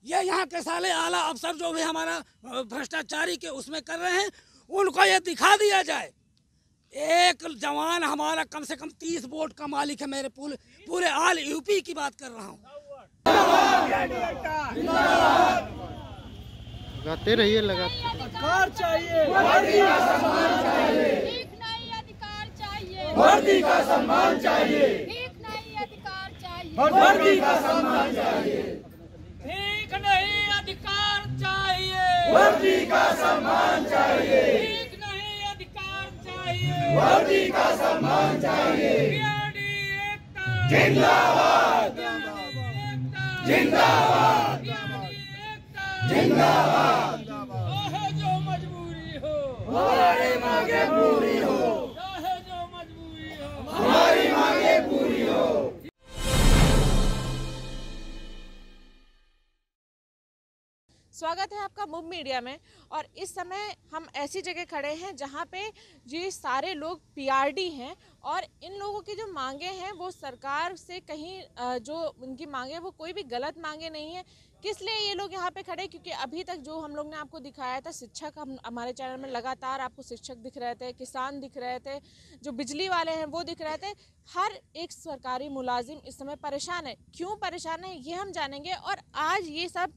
ये यहाँ के साले आला अफसर जो भी हमारा भ्रष्टाचारी के उसमें कर रहे हैं, उनको ये दिखा दिया जाए। एक जवान हमारा कम से कम 30 वोट का मालिक है। मेरे पूरे ऑल यूपी की बात कर रहा हूँ। लगाते रहिए, लगाते अधिकार चाहिए, वर्दी का सम्मान चाहिए, ठीक नहीं अधिकार चाहिए, वर्दी का सम्मान चाहिए, ठीक नहीं अधिकार चाहिए, वर्दी का सम्मान चाहिए, ठीक नहीं अधिकार चाहिए, वर्दी का सम्मान चाहिए, ठीक नहीं अधिकार चाहिए, वर्दी का सम्मान चाहिए। PRD एकता जिंदाबाद, जिंदाबाद, जिंदाबाद। चाहे जो मजबूरी हो, हमारी मांगे पूरी हो, चाहे जो मजबूरी हो, हमारी मांगे पूरी हो। स्वागत है आपका मुंब मीडिया में। और इस समय हम ऐसी जगह खड़े हैं जहां पे ये सारे लोग पीआरडी हैं और इन लोगों की जो मांगे हैं वो सरकार से कहीं जो उनकी मांगे वो कोई भी गलत मांगे नहीं है। किस लिए ये लोग यहाँ पे खड़े? क्योंकि अभी तक जो हम लोग ने आपको दिखाया था, शिक्षक, हम हमारे चैनल में लगातार आपको शिक्षक दिख रहे थे, किसान दिख रहे थे, जो बिजली वाले हैं वो दिख रहे थे। हर एक सरकारी मुलाजिम इस समय परेशान है। क्यों परेशान है ये हम जानेंगे। और आज ये सब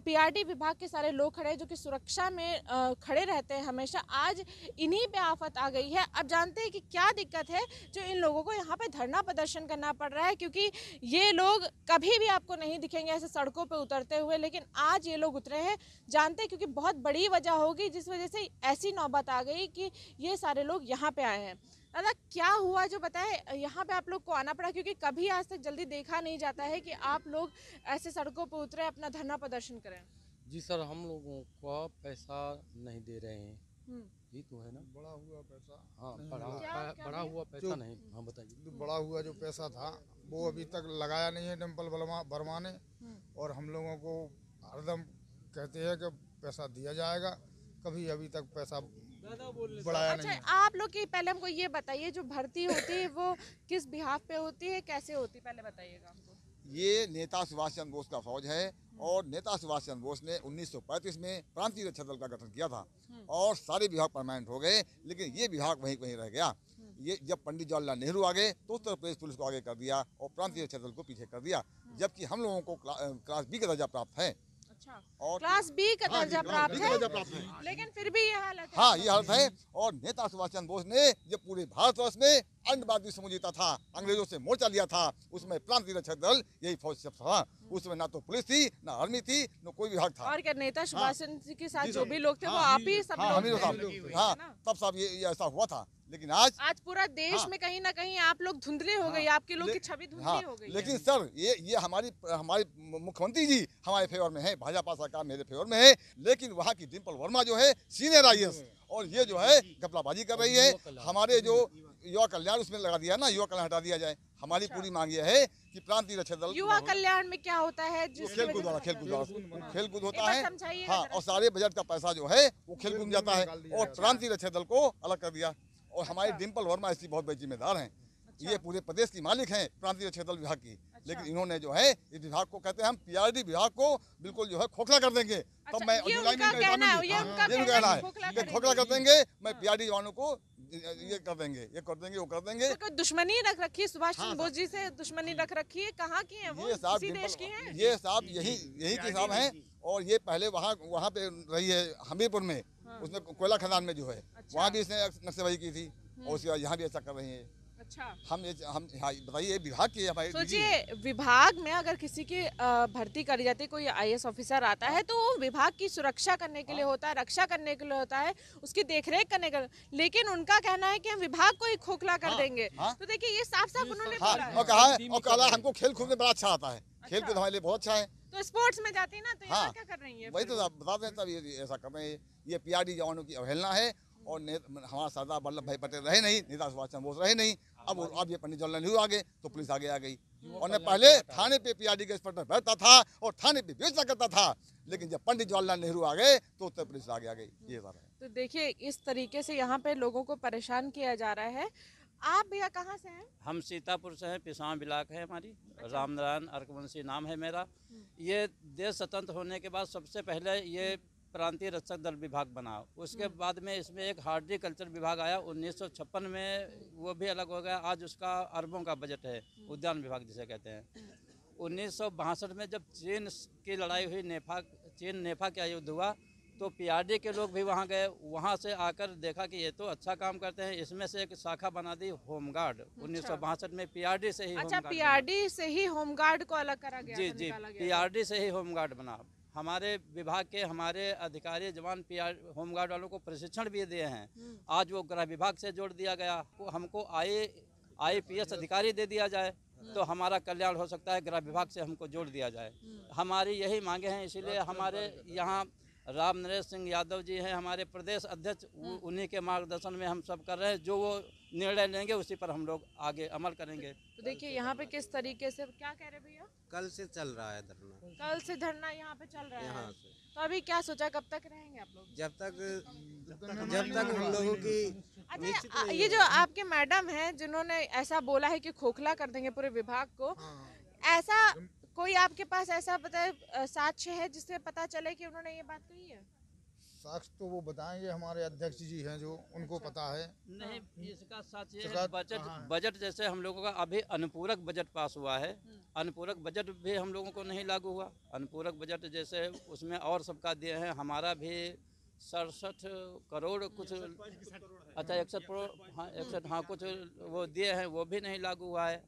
पीआरडी विभाग के सारे लोग खड़े जो कि सुरक्षा में खड़े रहते हैं हमेशा, आज इन्हीं पे आफत आ गई है। अब जानते हैं कि क्या दिक्कत है जो इन लोगों को यहाँ पे धरना प्रदर्शन करना पड़ रहा है, क्योंकि ये लोग कभी भी आपको नहीं दिखेंगे ऐसे सड़कों पे उतरते हुए, लेकिन आज ये लोग उतरे हैं। जानते हैं क्योंकि बहुत बड़ी वजह होगी जिस वजह से ऐसी नौबत आ गई कि ये सारे लोग यहाँ पे आए हैं। दादा क्या हुआ जो बताए, यहाँ पे आप लोग को आना पड़ा? क्योंकि कभी आज तक जल्दी देखा नहीं जाता है कि आप लोग ऐसे सड़कों पर उतरे अपना धरना प्रदर्शन करें। जी सर, हम लोगों को पैसा नहीं दे रहे हैं। ये तो है ना, बड़ा हुआ पैसा। हाँ, क्या बड़ा हुआ पैसा नहीं। हाँ बताइए। जो बड़ा हुआ जो पैसा था वो अभी तक लगाया नहीं है डिम्पल वर्मा ने, और हम लोगों को हरदम कहते हैं कि पैसा दिया जाएगा, कभी अभी तक पैसा बढ़ाया अच्छा, नहीं है। आप लोग की पहले हमको ये बताइए, जो भर्ती होती है वो किस बिहाफ पे होती है, कैसे होती है, पहले बताइएगा हमको। ये नेता सुभाष चंद्र बोस का फौज है और नेता सुभाष चंद्र बोस ने 1935 में प्रांतीय रक्षा दल का गठन किया था और सारे विभाग परमानेंट हो गए, लेकिन ये विभाग वहीं वहीं रह गया। ये जब पंडित जवाहरलाल नेहरू आ गए तो उत्तर प्रदेश पुलिस को आगे कर दिया और प्रांतीय रक्षा दल को पीछे कर दिया, जबकि हम लोगों को क्लास बी का दर्जा प्राप्त है। और क्लास बी का दर्जा प्राप्त है, है, लेकिन फिर भी ये हालत है। हाँ ये हालत है। और नेता सुभाष चंद्र बोस ने जब पूरे भारतवर्ष में अंडवादी समूह जीता था, अंग्रेजों से मोर्चा लिया था, उसमें प्रांतीय रक्षा दल यही फौज सब था। उसमें ना तो पुलिस थी, ना आर्मी थी, न कोई विभाग था। और क्या नेता सुभाष चंद्र जी के साथ जो भी लोग थे वो आप ही सब लोग थे। हाँ, तब सब ये ऐसा हुआ था, लेकिन आज पूरा देश में कहीं ना कहीं आप लोग धुंधले हो गए, आपके लोग की छवि धुंधली हो गई। लेकिन सर ये हमारी मुख्यमंत्री जी हमारे फेवर में है, भाजपा सरकार मेरे फेवर में है, लेकिन वहाँ की डिम्पल वर्मा जो है सीनियर IAS, और ये जो है घपलाबाजी कर रही है। हमारे जो युवा कल्याण उसमें लगा दिया ना, युवा कल्याण हटा दिया जाए। हमारी पूरी मांग ये है कि प्रांतीय रक्षा दल, युवा कल्याण में क्या होता है? खेलकूद होता है। समझाइएगा हाँ, और सारे बजट का पैसा जो है वो खेलकूद में जाता है, और प्रांतीय रक्षा दल को अलग कर दिया। और हमारी डिम्पल वर्मा इसकी बहुत बड़ी जिम्मेदार हैं। ये पूरे प्रदेश की मालिक हैं प्रांतीय रक्षा दल विभाग की, लेकिन इन्होंने जो है इस विभाग को, कहते हैं हम पीआरडी विभाग को बिल्कुल जो है खोखला कर देंगे। तब मैं जुलाई में कहना है कि खोखला कर देंगे, मैं पीआरडी जवानों को ये कर देंगे, ये कर देंगे, वो कर देंगे। तो कोई दुश्मनी रख रखी है सुभाष चंद्र बोस जी से? दुश्मनी रख रखी है? कहाँ की है वो? इसी देश की हैं? ये साहब यही के साहब हैं, और ये पहले वहाँ पे रही है हमीरपुर में, उसमें कोयला खदान में जो है वहाँ भी इसने नक्शेबाजी की थी, और उसके बाद यहाँ भी ऐसा कर रही है। अच्छा, हम बताइए विभाग की हमारी, सोचिए विभाग में अगर किसी की भर्ती करी जाती है, कोई IAS ऑफिसर आता है तो वो विभाग की सुरक्षा करने के लिए होता है, रक्षा करने के लिए होता है, उसकी देखरेख करने के लिए। लेकिन उनका कहना है कि हम विभाग को ही खोखला कर देंगे। तो देखिए ये साफ साफ उन्होंने बोला है। और कहा हमको खेल कूद में बड़ा अच्छा आता है, खेल कूद हमारे लिए बहुत अच्छा है। तो स्पोर्ट्स में जाती है ना, तो यहाँ क्या कर रही है? वही तो बता दें, तब ये ऐसा कर रहे हैं। ये पीआरडी जवानों की अवहेलना है, और हमारा सरदार वल्लभ भाई पटेल रहे नहीं, नेता सुभाष चंद्र बोस रहे नहीं। अब ये पंडित जवाहरलाल नेहरू आ गए तो पुलिस आगे आ गई। और मैं पहले थाने पे पीआरडी के इंस्पेक्टर बैठता था और थाने पे बेचना करता था, लेकिन जब पंडित जवाहरलाल नेहरू आ गए तो उत्तर प्रदेश आगे आ गई। ये सारा है। तो देखिए इस तरीके से यहाँ पे लोगों को परेशान किया जा रहा है। आप भैया कहाँ से हैं? हम सीतापुर से हैं, पिसावा ब्लॉक है हमारी। राम नारायण अर्कवंशी नाम है मेरा। ये देश स्वतंत्र होने के बाद सबसे पहले ये प्रांतीय रक्षक दल विभाग बना। उसके बाद में इसमें एक हॉर्टिकल्चर विभाग आया 1956 में, वो भी अलग हो गया। आज उसका अरबों का बजट है, उद्यान विभाग जिसे कहते हैं। 1962 में जब चीन की लड़ाई हुई, चीन नेपा का युद्ध हुआ, तो पीआरडी के लोग भी वहाँ गए। वहाँ से आकर देखा कि ये तो अच्छा काम करते हैं, इसमें से एक शाखा बना दी होमगार्ड। 1962 में पीआरडी से ही अच्छा, होमगार्ड पीआरडी से ही होमगार्ड को अलग करा गया जी था, जी, निकाला गया था। पीआरडी से ही होमगार्ड बना। हमारे विभाग के हमारे अधिकारी जवान होमगार्ड वालों को प्रशिक्षण भी दिए हैं। आज वो गृह विभाग से जोड़ दिया गया। हमको IPS अधिकारी दे दिया जाए तो हमारा कल्याण हो सकता है। गृह विभाग से हमको जोड़ दिया जाए, हमारी यही मांगे हैं। इसीलिए हमारे यहाँ राम नरेश सिंह यादव जी हैं हमारे प्रदेश अध्यक्ष, उन्हीं के मार्गदर्शन में हम सब कर रहे हैं। जो वो निर्णय लेंगे उसी पर हम लोग आगे अमल करेंगे। तो देखिए यहाँ पे किस तरीके से, क्या कह रहे भैया? कल से चल रहा है धरना, कल से धरना यहाँ पे चल रहा है। यहाँ से तो अभी क्या सोचा, कब तक रहेंगे आप लोग? जब तक हम लोगों की अच्छा, ये जो आपके मैडम हैं जिन्होंने ऐसा बोला है कि खोखला कर देंगे पूरे विभाग को, ऐसा कोई आपके पास ऐसा साक्ष्य है जिससे पता चले कि उन्होंने ये बात कही है? साक्ष्य तो वो बताएंगे, हमारे अध्यक्ष जी हैं जो, उनको पता है। नहीं, इसका सच ये है, बजट जैसे हम लोगों का अभी अनुपूरक बजट पास हुआ है। अनुपूरक बजट भी हम लोगों को नहीं लागू हुआ। अनुपूरक बजट जैसे उसमें और सबका दिए हैं, हमारा भी 67 करोड़ कुछ, अच्छा 61 करोड़, हाँ 61, हाँ कुछ वो दिए हैं, वो भी नहीं लागू हुआ है।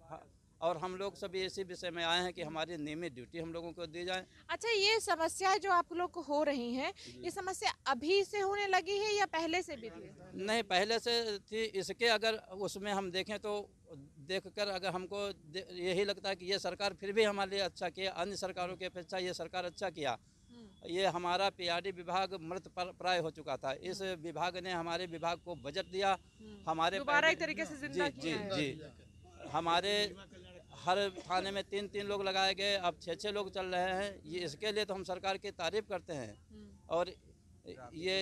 और हम लोग सभी इसी विषय में आए हैं कि हमारी नियमित ड्यूटी हम लोगों को दी जाए। अच्छा, ये समस्या जो आप लोग को हो रही हैं, ये समस्या अभी से होने लगी है या पहले से भी थी? नहीं, पहले से थी। इसके अगर उसमें हम देखें तो देखकर अगर हमको यही लगता है कि ये सरकार फिर भी हमारे लिए अच्छा किया, अन्य सरकारों की अपेक्षा ये सरकार अच्छा किया। ये हमारा पीआरडी विभाग मृत प्राय हो चुका था। इस विभाग ने हमारे विभाग को बजट दिया, हमारे दोबारा एक तरीके से जिंदा जी जी, हमारे हर थाने में 3-3 लोग लगाए गए, अब 6-6 लोग चल रहे हैं। ये इसके लिए तो हम सरकार की तारीफ करते हैं। और ये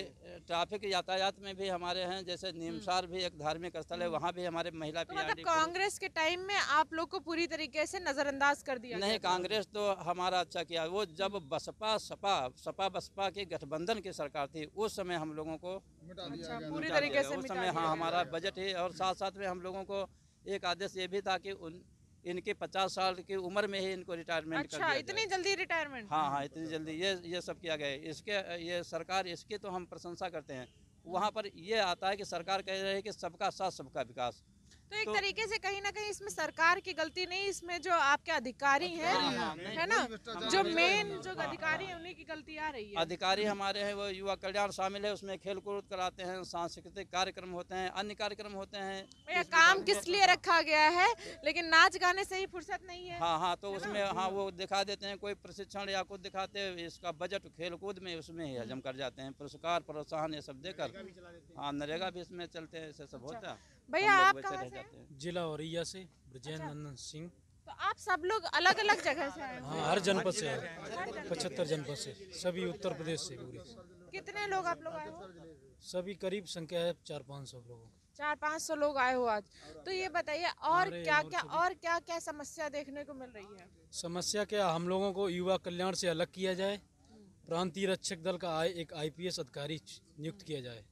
ट्रैफिक यातायात में भी हमारे हैं, जैसे नीमसार भी एक धार्मिक स्थल है, वहाँ भी हमारे महिला तो मतलब कांग्रेस के टाइम में आप लोग को पूरी तरीके से नजरअंदाज कर दिया? नहीं, कांग्रेस तो हमारा अच्छा किया। वो जब सपा बसपा के गठबंधन की सरकार थी, उस समय हम लोगों को पूरी तरीके से उस समय हाँ हमारा बजट ही, और साथ साथ में हम लोगों को एक आदेश ये भी था कि इनके 50 साल की उम्र में ही इनको रिटायरमेंट कर दिया जाए। इतनी जल्दी रिटायरमेंट? हाँ, इतनी जल्दी ये सब किया गया। इसके ये सरकार, इसकी तो हम प्रशंसा करते हैं। वहाँ पर ये आता है कि सरकार कह रही है कि सबका साथ सबका विकास। तो एक तरीके से कहीं ना कहीं इसमें सरकार की गलती नहीं, इसमें जो आपके अधिकारी हैं, है ना, जो मेन जो अधिकारी हैं उन्हीं की गलती आ रही है। अधिकारी हमारे हैं वो युवा कल्याण शामिल है, उसमें खेल कूद कराते हैं, सांस्कृतिक कार्यक्रम होते हैं, अन्य कार्यक्रम होते हैं। भैया काम किस लिए रखा गया है, लेकिन नाच गाने से ही फुर्सत नहीं है। हाँ, तो उसमें हाँ वो दिखा देते हैं, कोई प्रशिक्षण या कुछ दिखाते हैं। इसका बजट खेल कूद में उसमें ही हजम कर जाते हैं, पुरस्कार प्रोत्साहन ये सब देकर। हाँ, नरेगा भी इसमें चलते हैं, ऐसे सब होता है। भैया आप कहाँ से? जिला औरैया से ब्रजेंद्र नंदन सिंह। तो आप सब लोग अलग अलग जगह से आए? हाँ, हर जनपद से आए, 75 जनपद से, सभी उत्तर प्रदेश से पूरी। कितने लोग आप लोग आए हो? सभी करीब संख्या है 400-500 लोगों। 400-500 लोग आए हो आज। तो ये बताइए और क्या क्या समस्या देखने को मिल रही है? समस्या क्या, हम लोगों को युवा कल्याण से अलग किया जाए, प्रांतीय रक्षक दल का एक IPS अधिकारी नियुक्त किया जाए।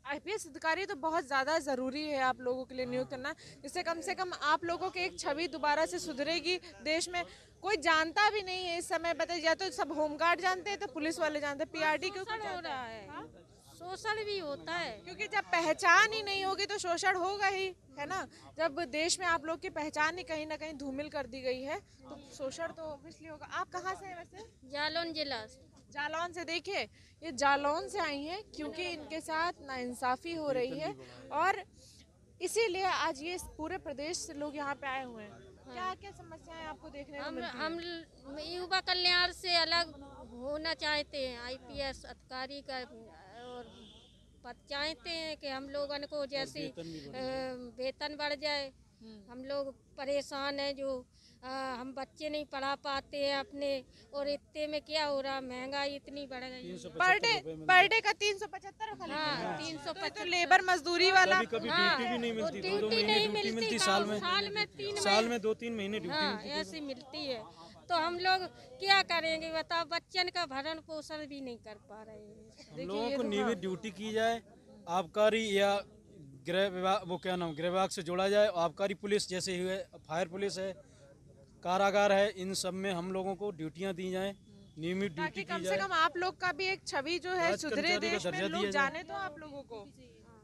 IPS अधिकारी तो बहुत ज़्यादा ज़रूरी है आप लोगों के लिए नियुक्त करना, जिससे कम से कम आप लोगों की एक छवि दोबारा से सुधरेगी। देश में कोई जानता भी नहीं है इस समय, बताइए, या तो सब होमगार्ड जानते हैं तो पुलिस वाले जानते हैं, पीआरडी क्यों हो रहा है? शोषण भी होता है, क्योंकि जब पहचान ही नहीं होगी तो शोषण होगा ही, है ना। जब देश में आप लोग की पहचान ही कहीं ना कहीं धूमिल कर दी गई है तो शोषण तो ऑब्वियसली होगा। आप कहाँ से हैं वैसे? जालौन जिला। जालौन से। देखिए, ये जालौन से आई हैं क्योंकि इनके साथ नाइंसाफ़ी हो रही है और इसीलिए आज ये पूरे प्रदेश से लोग यहाँ पे आए हुए हैं। क्या क्या समस्याएं आपको देखने को मिलती हैं? हम युवा कल्याण से अलग होना चाहते हैं, IPS अधिकारी का, और चाहते हैं कि हम लोगों को जैसे वेतन बढ़ जाए, हम लोग परेशान हैं जो हम बच्चे नहीं पढ़ा पाते हैं अपने, और इतने में क्या हो रहा, महंगाई इतनी बढ़ गई है। पर डे का 375 खाली। हाँ 375। तो लेबर मजदूरी वाला कभी ड्यूटी भी नहीं मिलती, ड्यूटी नहीं मिलती साल में 3 महीने ड्यूटी हाँ ऐसी मिलती है। तो हम लोग क्या करेंगे बताओ, बच्चन का भरण पोषण भी नहीं कर पा रहे हैं। हम लोगों को नियमित ड्यूटी की जाए, आबकारी या गृह विभाग, वो क्या नाम, गृह विभाग से जोड़ा जाए। आबकारी पुलिस जैसे हुए, फायर पुलिस है, कारागार है, इन सब में हम लोगों को ड्यूटियां दी जाएं, नियमित ड्यूटी की जाए। कम से कम आप लोग का भी एक छवि जो है सुधरे देश में लोग जाने तो आप लोगों को,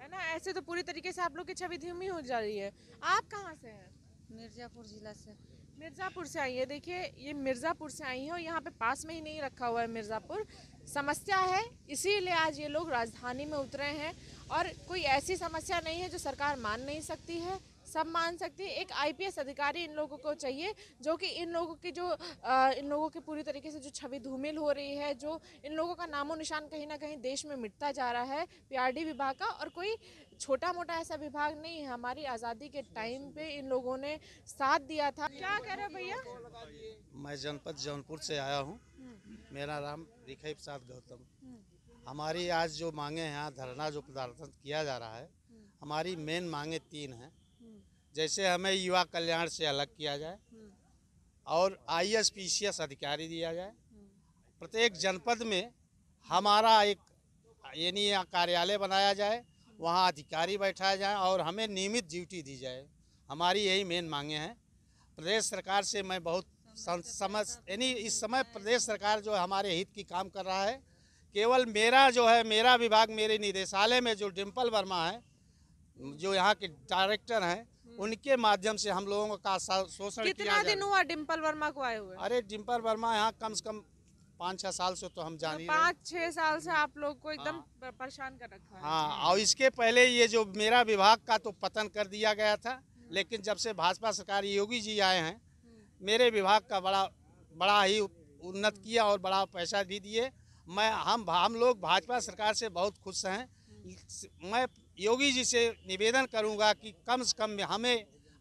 है ना। ऐसे तो पूरी तरीके से आप लोग की छवि धीमी हो जा रही है। आप कहाँ से हैं? मिर्जापुर जिला से। मिर्ज़ापुर से आई है। देखिए ये मिर्ज़ापुर से आई है और यहाँ पे पास में ही नहीं रखा हुआ है मिर्ज़ापुर। समस्या है, इसीलिए आज ये लोग राजधानी में उतरे हैं। और कोई ऐसी समस्या नहीं है जो सरकार मान नहीं सकती है, सब मान सकती है। एक आईपीएस अधिकारी इन लोगों को चाहिए जो कि इन लोगों की पूरी तरीके से जो छवि धूमिल हो रही है, जो इन लोगों का नामो निशान कहीं ना कहीं देश में मिटता जा रहा है पीआरडी विभाग का। और कोई छोटा मोटा ऐसा विभाग नहीं है, हमारी आज़ादी के टाइम पे इन लोगों ने साथ दिया था। क्या कह रहे हो भैया? मैं जनपद जौनपुर से आया हूँ, मेरा नाम रिखई प्रसाद गौतम। हमारी आज जो मांगे हैं, यहाँ धरना जो प्रदर्शन किया जा रहा है, हमारी मेन मांगे 3 हैं। जैसे हमें युवा कल्याण से अलग किया जाए और ISPCS अधिकारी दिया जाए। प्रत्येक जनपद में हमारा एक यानी कार्यालय बनाया जाए, वहाँ अधिकारी बैठाया जाए और हमें नियमित ड्यूटी दी जाए। हमारी यही मेन मांगे हैं। प्रदेश सरकार से मैं बहुत यानी इस समय प्रदेश सरकार जो हमारे हित की काम कर रहा है। केवल मेरा विभाग, मेरे निदेशालय में जो डिम्पल वर्मा है, जो यहाँ के डायरेक्टर हैं, उनके माध्यम से हम लोगों का शोषण किया। कितना दिन हुआ डिम्पल वर्मा को आए हुए? अरे डिम्पल वर्मा यहाँ कम से कम 5-6 साल से तो हम जान ही रहे हैं। 5-6 साल से आप लोग को एकदम परेशान कर रखा है। हाँ, और इसके पहले ये जो मेरा विभाग का तो पतन कर दिया गया था, लेकिन जब से भाजपा सरकार योगी जी आए हैं, मेरे विभाग का बड़ा ही उन्नत किया और बड़ा पैसा भी दिए। हम लोग भाजपा सरकार से बहुत खुश हैं। मैं योगी जी से निवेदन करूंगा कि कम से कम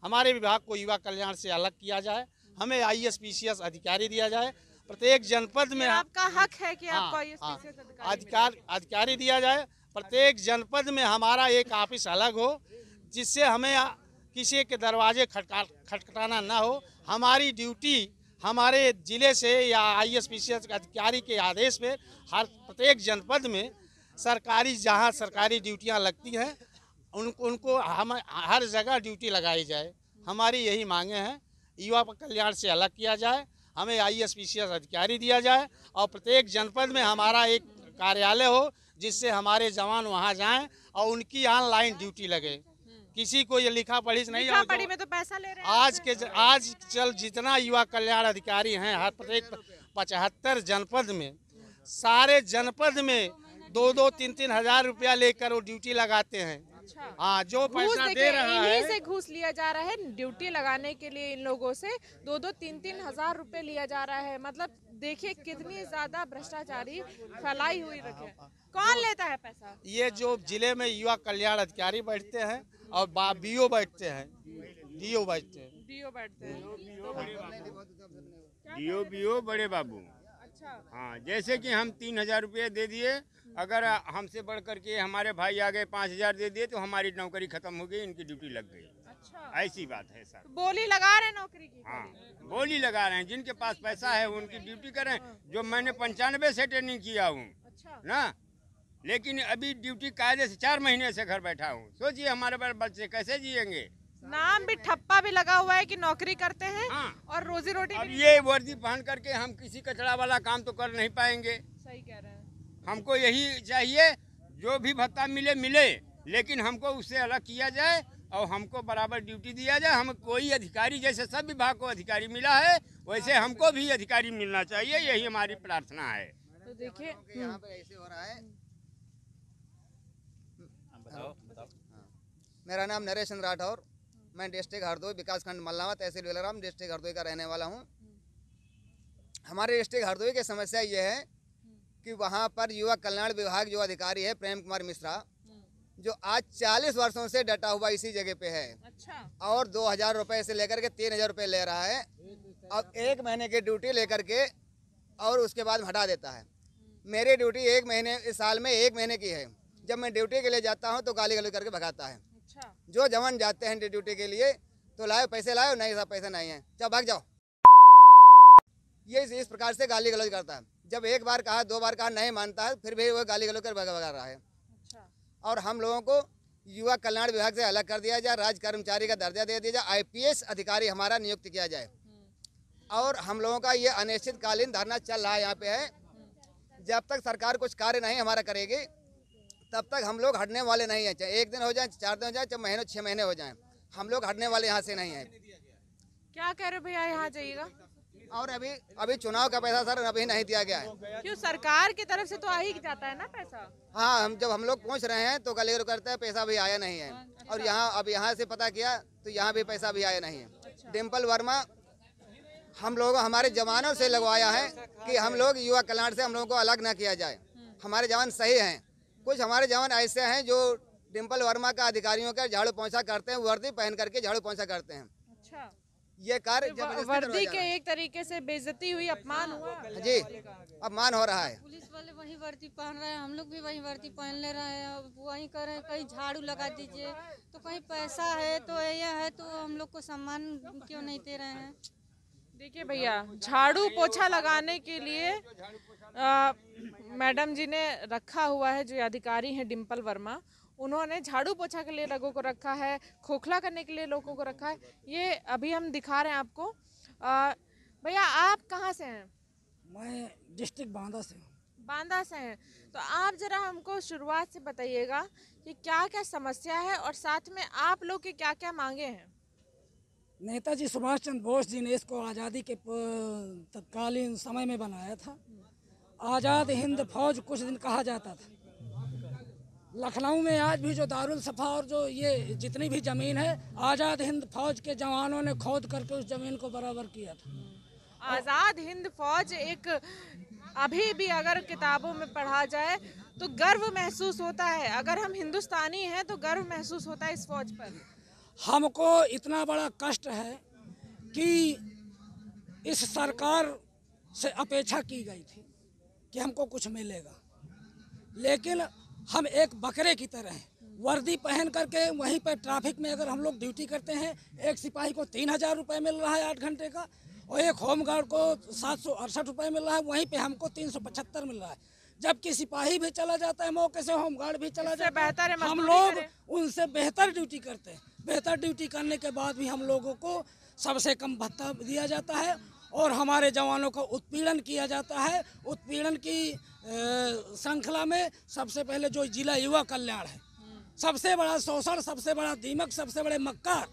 हमारे विभाग को युवा कल्याण से अलग किया जाए, हमें ISPCS अधिकारी दिया जाए। प्रत्येक जनपद में आपका हक है कि आपको ISPCS अधिकारी दिया जाए। प्रत्येक जनपद में हमारा एक ऑफिस अलग हो, जिससे हमें किसी के दरवाजे खटखटाना ना हो। हमारी ड्यूटी हमारे ज़िले से या ISPCS अधिकारी के आदेश पे हर प्रत्येक जनपद में जहाँ सरकारी ड्यूटियाँ लगती हैं, उनको हम हर जगह ड्यूटी लगाई जाए। हमारी यही मांगे हैं। युवा कल्याण से अलग किया जाए, हमें ISPCS अधिकारी दिया जाए और प्रत्येक जनपद में हमारा एक कार्यालय हो, जिससे हमारे जवान वहाँ जाएं और उनकी ऑनलाइन ड्यूटी लगे। किसी को ये लिखा पढ़ी नहीं, लिखा पढ़ी में तो पैसा ले रहे हैं। आज चल जितना युवा कल्याण अधिकारी हैं, हर प्रत्येक 75 जनपद में, सारे जनपद में 2-2, 3-3 हज़ार रुपया लेकर वो ड्यूटी लगाते हैं। हाँ, जो पैसा दे रहा है, इन्हीं से घूस लिया जा रहा है ड्यूटी लगाने के लिए। इन लोगों से 2-2, 3-3 हज़ार रुपए लिया जा रहा है। मतलब देखिए कितनी ज्यादा भ्रष्टाचारी फैलाई हुई रखे। कौन लेता है पैसा? ये जो जिले में युवा कल्याण अधिकारी बैठते हैं और BO बैठते हैं, DO बैठते हैं। DO बड़े बाबू। हाँ, जैसे कि हम 3,000 रुपये दे दिए, अगर हमसे बढ़ करके हमारे भाई आ गए 5,000 दे दिए तो हमारी नौकरी खत्म हो गई, इनकी ड्यूटी लग गई। ऐसी बात है सर। बोली लगा रहे हैं नौकरी की? हाँ, बोली लगा रहे हैं। जिनके पास पैसा है उनकी ड्यूटी करें। जो मैंने 95 से ट्रेनिंग किया हूँ ना, लेकिन अभी ड्यूटी कायदे से 4 महीने से घर बैठा हूँ। सोचिए हमारे बच्चे कैसे जिएंगे। नाम भी ठप्पा भी लगा हुआ है कि नौकरी करते हैं। हाँ। और रोजी रोटी अब ये वर्दी पहन करके हम किसी कचरा वाला काम तो कर नहीं पाएंगे। सही कह रहे हैं। हमको यही चाहिए, जो भी भत्ता मिले, लेकिन हमको उससे अलग किया जाए और हमको बराबर ड्यूटी दिया जाए। हम कोई अधिकारी, जैसे सब विभाग को अधिकारी मिला है, वैसे हमको भी अधिकारी मिलना चाहिए। यही हमारी प्रार्थना है। तो देखिए यहाँ पे ऐसे हो रहा है। मेरा नाम नरेश चंद्र राठौर, मैं डिस्ट्रिक्ट हरदोई, विकास खंड मल्लावा, तहसील वेलाराम, डिस्ट्रिक्ट हरदोई का रहने वाला हूँ। हमारे डिस्ट्रिक्ट हरदोई की समस्या ये है कि वहाँ पर युवा कल्याण विभाग जो अधिकारी है प्रेम कुमार मिश्रा, जो आज 40 वर्षों से डटा हुआ इसी जगह पे है। अच्छा। और 2000 रुपये से लेकर के 3000 रुपये ले रहा है। अब 1 महीने की ड्यूटी लेकर के और उसके बाद हटा देता है। मेरी ड्यूटी 1 महीने, इस साल में 1 महीने की है। जब मैं ड्यूटी के लिए जाता हूँ तो गाली गलौज करके भगाता है। अच्छा। जो जवान जाते हैं ड्यूटी के लिए तो लाओ पैसे, लाओ नहीं साहब पैसे नहीं है, चलो भाग जाओ। ये इस प्रकार से गाली गलौज करता है। जब 1 बार कहा 2 बार कहा नहीं मानता है, फिर भी वो गाली गलौज कर भगा रहा है। अच्छा। और हम लोगों को युवा कल्याण विभाग से अलग कर दिया जाए, राज्य कर्मचारी का दर्जा दे दिया जाए, IPS अधिकारी हमारा नियुक्त किया जाए। और हम लोगों का ये अनिश्चितकालीन धरना चल रहा है यहाँ पे है। जब तक सरकार कुछ कार्य नहीं हमारा करेगी तब तक हम लोग हटने वाले नहीं हैं। चाहे 1 दिन हो जाए, 4 दिन हो जाए, चाहे महीनों 6 महीने हो जाएं, हम लोग हटने वाले यहाँ से नहीं हैं। क्या कह रहे हो भैया, यहाँ जाइएगा? और अभी चुनाव का पैसा सर अभी नहीं दिया गया है। क्यों? सरकार की तरफ से तो आ ही जाता है ना पैसा। हाँ, हम लोग पहुँच रहे हैं तो गाली करते हैं पैसा भी आया नहीं है। और यहाँ से पता किया तो यहाँ भी पैसा भी आया नहीं है। डिम्पल वर्मा हम लोग हमारे जवानों से लगवाया है कि हम लोग युवा कल्याण से हम लोगों को अलग ना किया जाए। हमारे जवान सही हैं। कुछ हमारे जवान ऐसे हैं जो डिम्पल वर्मा का अधिकारियों का झाड़ू पोंछा करते हैं, वर्दी पहन करके झाड़ू पोंछा करते हैं। अच्छा। ये कार्य वर्दी के एक तरीके से बेइज्जती हुई, अपमान हुआ जी, अपमान हो रहा है। पुलिस वाले वही वर्दी पहन रहे हैं, हम लोग भी वही वर्दी पहन ले रहे हैं। अब वही कर रहे हैं, कहीं झाड़ू लगा दीजिए तो कहीं पैसा है तो ये है तो हम लोग को सम्मान क्यों नहीं दे रहे हैं? देखिए भैया, झाड़ू पोछा लगाने के लिए मैडम जी ने रखा हुआ है, जो अधिकारी हैं डिम्पल वर्मा, उन्होंने झाड़ू पोछा के लिए लोगों को रखा है, खोखला करने के लिए लोगों को रखा है। ये अभी हम दिखा रहे हैं आपको। भैया आप कहाँ से हैं? मैं डिस्ट्रिक्ट बांदा से हूँ। बांदा से हैं, तो आप जरा हमको शुरुआत से बताइएगा कि क्या क्या समस्या है और साथ में आप लोग के क्या क्या मांगे हैं। नेताजी सुभाष चंद्र बोस जी ने इसको आज़ादी के तत्कालीन समय में बनाया था। आज़ाद हिंद फौज कुछ दिन कहा जाता था। लखनऊ में आज भी जो दारुल सफ़ा और जो ये जितनी भी ज़मीन है, आज़ाद हिंद फौज के जवानों ने खोद करके उस ज़मीन को बराबर किया था। आज़ाद हिंद फौज एक अभी भी अगर किताबों में पढ़ा जाए तो गर्व महसूस होता है। अगर हम हिंदुस्तानी हैं तो गर्व महसूस होता है इस फौज पर। हमको इतना बड़ा कष्ट है कि इस सरकार से अपेक्षा की गई थी कि हमको कुछ मिलेगा, लेकिन हम एक बकरे की तरह हैं। वर्दी पहन करके वहीं पर ट्रैफिक में अगर हम लोग ड्यूटी करते हैं, एक सिपाही को 3000 रुपये मिल रहा है 8 घंटे का, और एक होमगार्ड को 768 रुपये मिल रहा है, वहीं पे हमको 375 मिल रहा है। जबकि सिपाही भी चला जाता है मौके से, होमगार्ड भी चला जाता है, हम लोग उनसे बेहतर ड्यूटी करते हैं। बेहतर ड्यूटी करने के बाद भी हम लोगों को सबसे कम भत्ता दिया जाता है और हमारे जवानों का उत्पीड़न किया जाता है। उत्पीड़न की श्रृंखला में सबसे पहले जो जिला युवा कल्याण है, सबसे बड़ा शोषण, सबसे बड़ा दीमक, सबसे बड़े मक्कार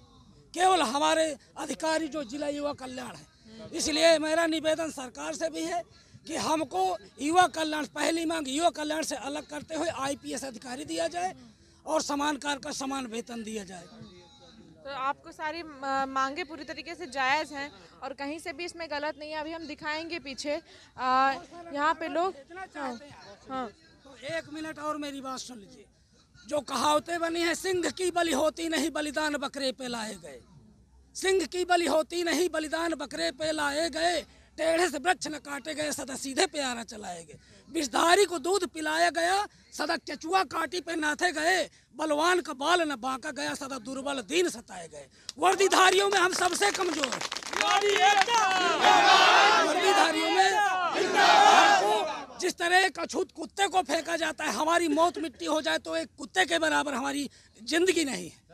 केवल हमारे अधिकारी जो जिला युवा कल्याण है। इसलिए मेरा निवेदन सरकार से भी है कि हमको युवा कल्याण, पहली मांग युवा कल्याण से अलग करते हुए IPS अधिकारी दिया जाए और समान कार्य का समान वेतन दिया जाए। तो आपको सारी मांगे पूरी तरीके से जायज़ हैं और कहीं से भी इसमें गलत नहीं है। अभी हम दिखाएंगे पीछे यहाँ पे लोग। हाँ, तो 1 मिनट और मेरी बात सुन लीजिए। जो कहावतें बनी है, सिंह की बलि होती नहीं बलिदान बकरे पे लाए गए, सिंह की बलि होती नहीं बलिदान बकरे पे लाए गए, टेढ़े से वृक्ष न काटे गए सदा सीधे प्यारा चलाए गए, विषधारी को दूध पिलाया गया सदा केचुआ काटी पे नाथे गए, बलवान का बाल न बांका गया सदा दुर्बल दीन सताए गए। वर्दीधारियों में हम सबसे कमजोर हैं। वर्दीधारियों में हमको जिस तरह एक अछूत कुत्ते को फेंका जाता है, हमारी मौत मिट्टी हो जाए तो एक कुत्ते के बराबर हमारी जिंदगी नहीं है।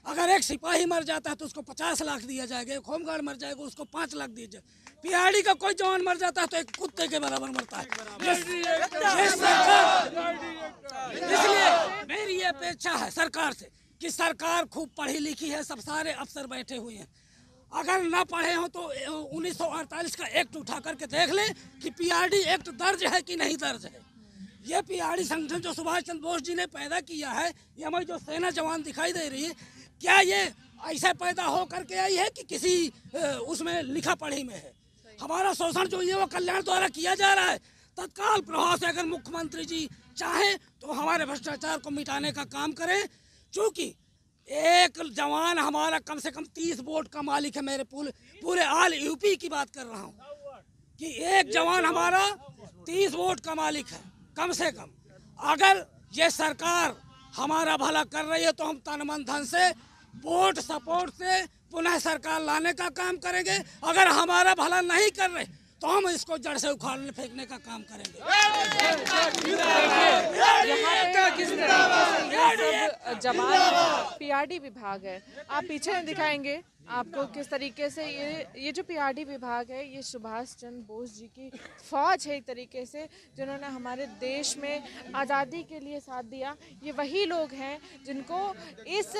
अगर एक सिपाही मर जाता है तो उसको 50 लाख दिया जाएगा, एक होमगार्ड मर जाएगा उसको 5 लाख दिया जाएगा, PRD का कोई जवान मर जाता है तो एक कुत्ते के बराबर मरता है। इसलिए मेरी ये अपेक्षा है सरकार से कि सरकार खूब पढ़ी लिखी है, सब सारे अफसर बैठे हुए हैं, अगर ना पढ़े हो तो 1948 का एक्ट उठा करके देख लें कि PRD एक्ट दर्ज है कि नहीं दर्ज है। ये PRD संगठन जो सुभाष चंद्र बोस जी ने पैदा किया है, ये हमारी जो सेना जवान दिखाई दे रही है, क्या ये ऐसे पैदा हो करके आई है कि किसी उसमें लिखा पढ़ी में है? हमारा शोषण जो युवा कल्याण द्वारा किया जा रहा है, तत्काल प्रभाव से अगर मुख्यमंत्री जी चाहे तो हमारे भ्रष्टाचार को मिटाने का काम करें। क्योंकि एक जवान हमारा कम से कम 30 बोट का मालिक है। मेरे पूरे ऑल यूपी की बात कर रहा हूँ कि एक जवान हमारा 30 बोट का मालिक है कम से कम। अगर ये सरकार हमारा भला कर रही है तो हम तन मन धन से वोट सपोर्ट से पुनः सरकार लाने का काम करेंगे। अगर हमारा भला नहीं कर रहे तो हम इसको जड़ से उखाड़ने फेंकने का काम करेंगे। जवान पीआरडी विभाग है, आप पीछे दिखाएंगे आपको किस तरीके से ये जो पीआरडी विभाग है ये सुभाष चंद्र बोस जी की फौज है, एक तरीके से जिन्होंने हमारे देश में आज़ादी के लिए साथ दिया। ये वही लोग हैं जिनको इस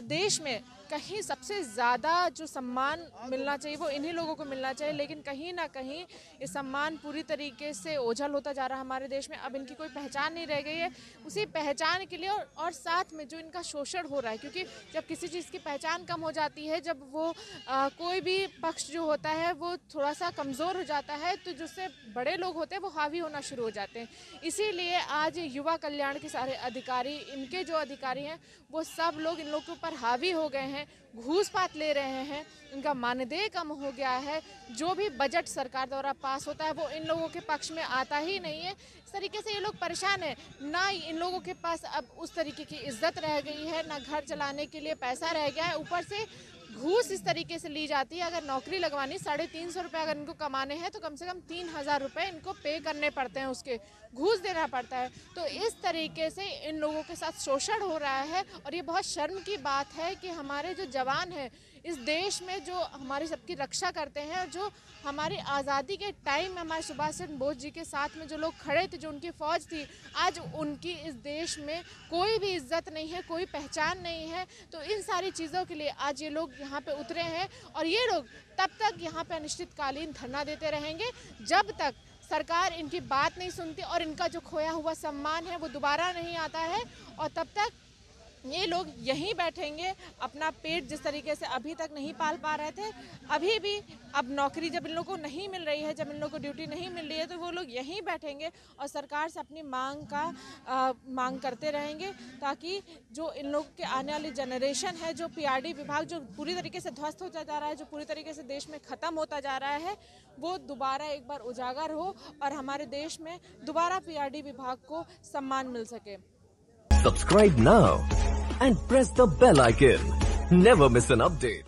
देश में कहीं सबसे ज़्यादा जो सम्मान मिलना चाहिए वो इन्हीं लोगों को मिलना चाहिए, लेकिन कहीं ना कहीं ये सम्मान पूरी तरीके से ओझल होता जा रहा है हमारे देश में। अब इनकी कोई पहचान नहीं रह गई है। उसी पहचान के लिए और साथ में जो इनका शोषण हो रहा है, क्योंकि जब किसी चीज़ की पहचान कम हो जाती है, जब वो कोई भी पक्ष जो होता है वो थोड़ा सा कमज़ोर हो जाता है, तो जिससे बड़े लोग होते हैं वो हावी होना शुरू हो जाते हैं। इसीलिए आज युवा कल्याण के सारे अधिकारी, इनके जो अधिकारी हैं वो सब लोग इन लोगों के ऊपर हावी हो गए हैं, घूस पात ले रहे हैं, इनका मानदेय कम हो गया है। जो भी बजट सरकार द्वारा पास होता है वो इन लोगों के पक्ष में आता ही नहीं है। इस तरीके से ये लोग परेशान हैं। ना इन लोगों के पास अब उस तरीके की इज्जत रह गई है, ना घर चलाने के लिए पैसा रह गया है। ऊपर से घूस इस तरीके से ली जाती है। अगर नौकरी लगवानी 350 रुपये अगर इनको कमाने हैं तो कम से कम 3000 रुपये इनको पे करने पड़ते हैं, उसके घूस देना पड़ता है। तो इस तरीके से इन लोगों के साथ शोषण हो रहा है और ये बहुत शर्म की बात है कि हमारे जो जवान हैं इस देश में, जो हमारी सबकी रक्षा करते हैं और जो हमारी आज़ादी के टाइम में हमारे सुभाष चंद्र बोस जी के साथ में जो लोग खड़े थे, जो उनकी फ़ौज थी, आज उनकी इस देश में कोई भी इज्जत नहीं है, कोई पहचान नहीं है। तो इन सारी चीज़ों के लिए आज ये लोग यहाँ पे उतरे हैं और ये लोग तब तक यहाँ पे अनिश्चितकालीन धरना देते रहेंगे जब तक सरकार इनकी बात नहीं सुनती और इनका जो खोया हुआ सम्मान है वो दोबारा नहीं आता है। और तब तक ये लोग यहीं बैठेंगे, अपना पेट जिस तरीके से अभी तक नहीं पाल पा रहे थे, अभी भी अब नौकरी जब इन लोगों को नहीं मिल रही है, जब इन लोगों को ड्यूटी नहीं मिल रही है, तो वो लोग यहीं बैठेंगे और सरकार से अपनी मांग करते रहेंगे, ताकि जो इन लोग के आने वाली जनरेशन है, जो पीआरडी विभाग जो पूरी तरीके से ध्वस्त होता जा रहा है, जो पूरी तरीके से देश में ख़त्म होता जा रहा है, वो दोबारा एक बार उजागर हो और हमारे देश में दोबारा पीआरडी विभाग को सम्मान मिल सके। Subscribe now and press the bell icon. Never miss an update.